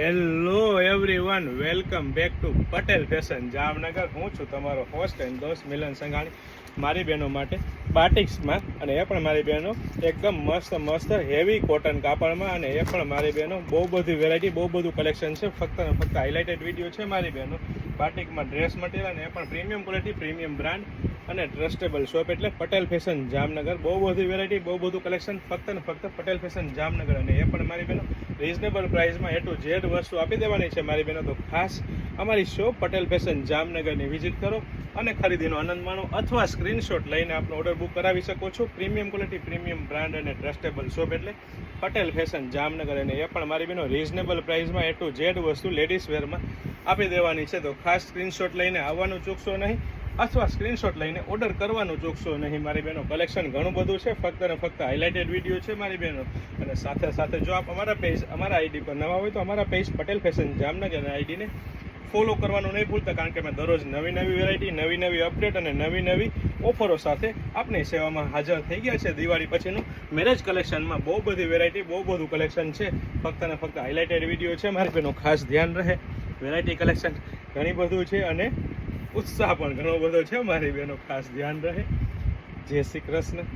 Hello everyone, welcome back to Patel fashion Jamnagar. હું છું તમારો હોસ્ટ એન્ડ દોસ્ત મિલન સંઘાણી. મારી બહેનો માટે બાટિક્સમાં, અને એ પણ મારી બહેનો એકદમ મસ્ત હેવી કોટન કાપડમાં, અને એ પણ મારી બહેનો બહુ બધી વેરાયટી, બહુ બધું કલેક્શન છે. ફક્ત ને ફક્ત હાઇલાઇટેડ વિડીયો છે મારી બહેનો. બાટિકમાં ડ્રેસ મટીરિયલ, અને એ પણ પ્રીમિયમ ક્વોલિટી, પ્રીમિયમ બ્રાન્ડ અને ટ્રસ્ટેબલ શોપ એટલે પટેલ ફેશન જામનગર. બહુ બધી વેરાયટી, બહુ બધું કલેક્શન, ફક્ત ને ફક્ત પટેલ ફેશન જામનગર. અને એ પણ મારી બહેનો રિઝનેબલ પ્રાઇસમાં A to Z વસ્તુ આપી દેવાની છે મારી બહેનો. તો ખાસ અમારી શોપ પટેલ ફેશન જામનગરની વિઝિટ કરો અને ખરીદીનો આનંદ માણો, અથવા સ્ક્રીનશોટ લઈને આપનો ઓર્ડર બુક કરાવી શકો છો. પ્રીમિયમ ક્વોલિટી, પ્રીમિયમ બ્રાન્ડ અને ટ્રસ્ટેબલ શોપ એટલે પટેલ ફેશન જામનગર. અને એ પણ મારી બહેનો રિઝનેબલ પ્રાઇસમાં A to Z વસ્તુ લેડીઝ વેરમાં આપી દેવાની છે. તો ખાસ સ્ક્રીનશોટ લઈને આવવાનું ચૂકશો નહીં, અથવા સ્ક્રીનશોટ લઈને ઓર્ડર કરવાનું ચૂકશો નહીં મારી બહેનો. કલેક્શન ઘણું બધું છે, ફક્ત ને ફક્ત હાઇલાઇટેડ વિડીયો છે મારી બહેનો. અને સાથે સાથે જો આપ અમારા આઈડી પર નવા હોય તો અમારા પેજ પટેલ ફેશન જામનગર આઈડીને ફોલો કરવાનું નહીં ભૂલતા, કારણ કે અમે દરરોજ નવી વેરાયટી, નવી અપડેટ અને નવી ઓફરો સાથે આપની સેવામાં હાજર થઈ ગયા છે. દિવાળી પછીનું મેરેજ કલેક્શનમાં બહુ બધી વેરાયટી, બહુ બધું કલેક્શન છે. ફક્ત ને ફક્ત હાઇલાઇટેડ વિડીયો છે મારી બહેનો. ખાસ ધ્યાન રહે, વેરાયટી કલેક્શન ઘણી બધું છે અને ઉત્સાહ પણ ઘણો બધો છે મારી બહેનો. ખાસ ધ્યાન રહે. જય શ્રી કૃષ્ણ.